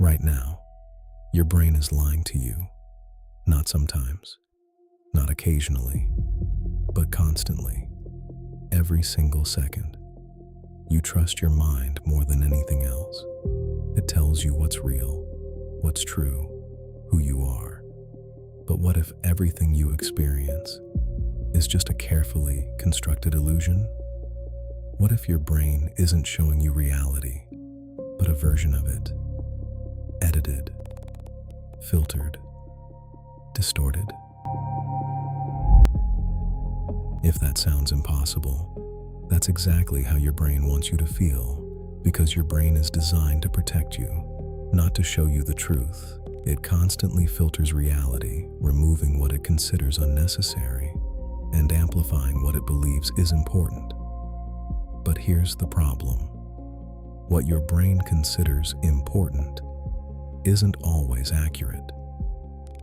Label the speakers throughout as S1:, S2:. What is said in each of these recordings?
S1: Right now, your brain is lying to you, not sometimes, not occasionally, but constantly, every single second. You trust your mind more than anything else. It tells you what's real, what's true, who you are. But what if everything you experience is just a carefully constructed illusion? What if your brain isn't showing you reality, but a version of it? Edited, filtered, distorted. If that sounds impossible, that's exactly how your brain wants you to feel, because your brain is designed to protect you, not to show you the truth. It constantly filters reality, removing what it considers unnecessary and amplifying what it believes is important. But here's the problem. What your brain considers important isn't always accurate.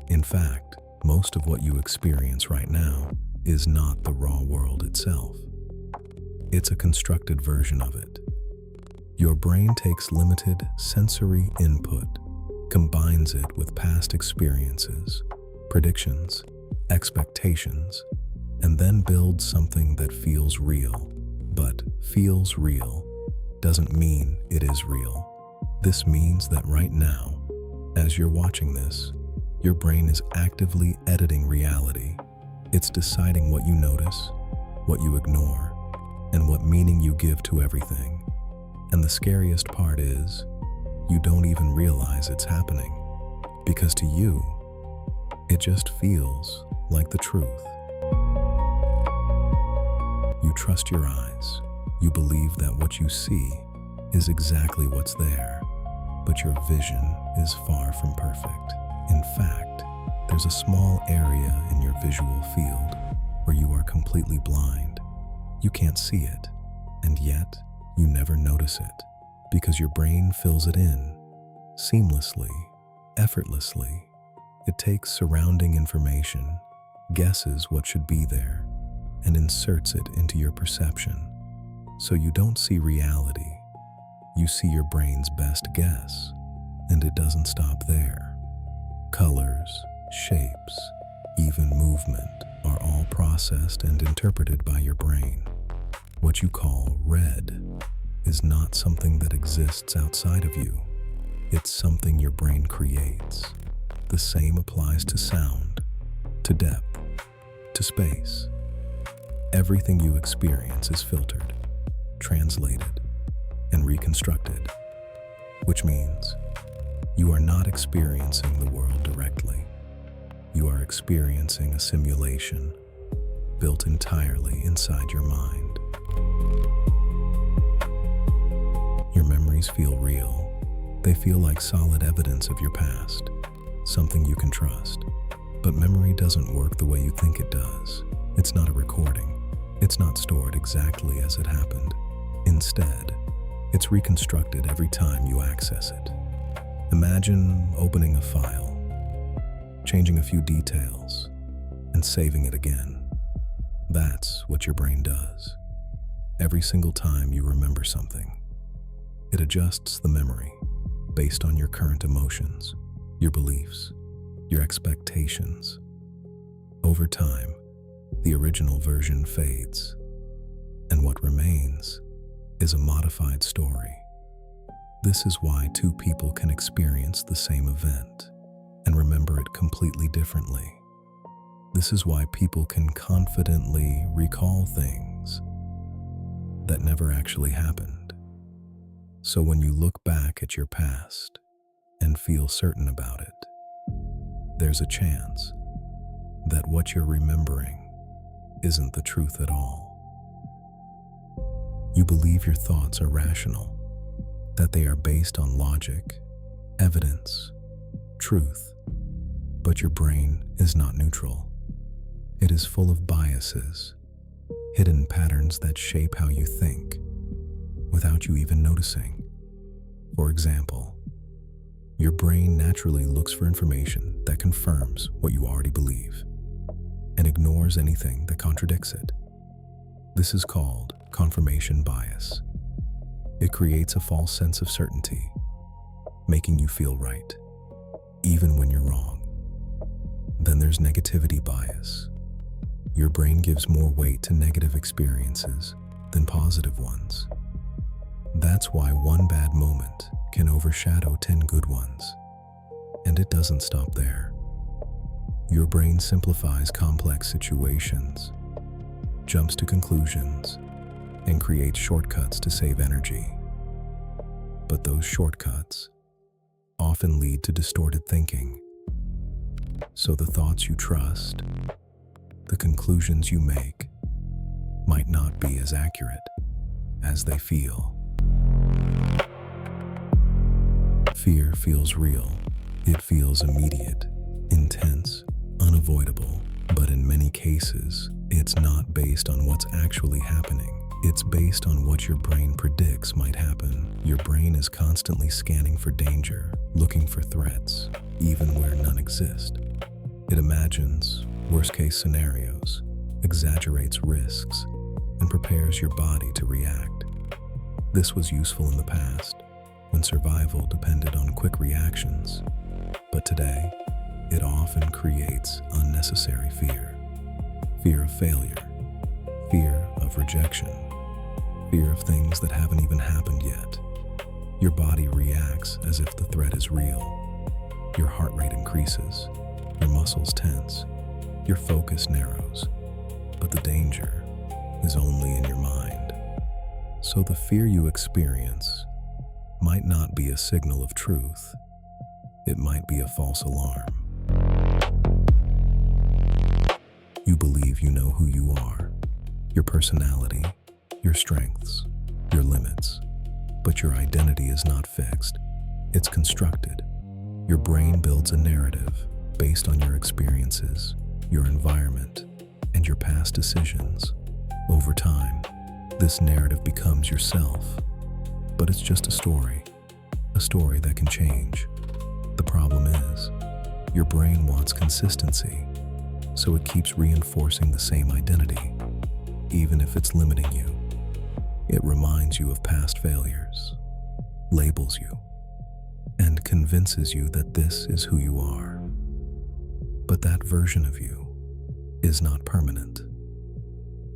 S1: In fact, most of what you experience right now is not the raw world itself. It's a constructed version of it. Your brain takes limited sensory input, combines it with past experiences, predictions, expectations, and then builds something that feels real. But feels real doesn't mean it is real. This means that right now, as you're watching this, your brain is actively editing reality. It's deciding what you notice, what you ignore, and what meaning you give to everything. And the scariest part is, you don't even realize it's happening, because to you, it just feels like the truth. You trust your eyes. You believe that what you see is exactly what's there, but your vision is far from perfect. In fact, there's a small area in your visual field where you are completely blind. You can't see it, and yet you never notice it, because your brain fills it in seamlessly, effortlessly. It takes surrounding information, guesses what should be there, and inserts it into your perception. So you don't see reality, you see your brain's best guess, and it doesn't stop there. Colors, shapes, even movement are all processed and interpreted by your brain. What you call red is not something that exists outside of you. It's something your brain creates. The same applies to sound, to depth, to space. Everything you experience is filtered, translated, and reconstructed, which means you are not experiencing the world directly. You are experiencing a simulation built entirely inside your mind. Your memories feel real. They feel like solid evidence of your past, something you can trust. But memory doesn't work the way you think it does. It's not a recording. It's not stored exactly as it happened. Instead, it's reconstructed every time you access it. Imagine opening a file, changing a few details, and saving it again. That's what your brain does. Every single time you remember something, it adjusts the memory based on your current emotions, your beliefs, your expectations. Over time, the original version fades, and what remains is a modified story. This is why two people can experience the same event and remember it completely differently. This is why people can confidently recall things that never actually happened. So when you look back at your past and feel certain about it, there's a chance that what you're remembering isn't the truth at all. You believe your thoughts are rational, that they are based on logic, evidence, truth, but your brain is not neutral. It is full of biases, hidden patterns that shape how you think, without you even noticing. For example, your brain naturally looks for information that confirms what you already believe and ignores anything that contradicts it. This is called confirmation bias. It creates a false sense of certainty, making you feel right, even when you're wrong. Then there's negativity bias. Your brain gives more weight to negative experiences than positive ones. That's why one bad moment can overshadow 10 good ones. And it doesn't stop there. Your brain simplifies complex situations, jumps to conclusions, and creates shortcuts to save energy. But those shortcuts often lead to distorted thinking. So the thoughts you trust, the conclusions you make, might not be as accurate as they feel. Fear feels real. It feels immediate, intense, unavoidable, but in many cases, it's not based on what's actually happening. It's based on what your brain predicts might happen. Your brain is constantly scanning for danger, looking for threats, even where none exist. It imagines worst-case scenarios, exaggerates risks, and prepares your body to react. This was useful in the past, when survival depended on quick reactions. But today, it often creates unnecessary fear. Fear of failure, fear of rejection, fear of things that haven't even happened yet. Your body reacts as if the threat is real. Your heart rate increases, your muscles tense, your focus narrows, but the danger is only in your mind. So the fear you experience might not be a signal of truth. It might be a false alarm. You believe you know who you are, your personality, your strengths, your limits. But your identity is not fixed. It's constructed. Your brain builds a narrative based on your experiences, your environment, and your past decisions. Over time, this narrative becomes yourself. But it's just a story that can change. The problem is, your brain wants consistency, so it keeps reinforcing the same identity, even if it's limiting you. It reminds you of past failures, labels you, and convinces you that this is who you are. But that version of you is not permanent.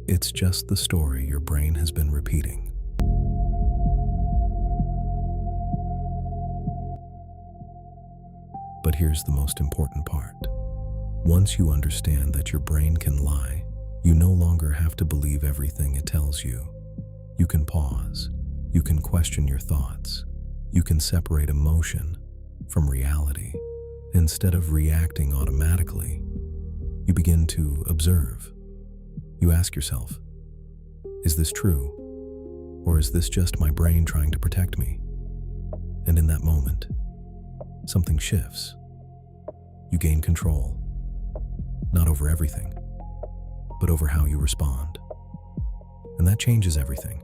S1: It's just the story your brain has been repeating. But here's the most important part. Once you understand that your brain can lie, you no longer have to believe everything it tells you. You can pause. You can question your thoughts. You can separate emotion from reality. Instead of reacting automatically, you begin to observe. You ask yourself, is this true? Or is this just my brain trying to protect me? And in that moment, something shifts. You gain control, not over everything, but over how you respond. And that changes everything.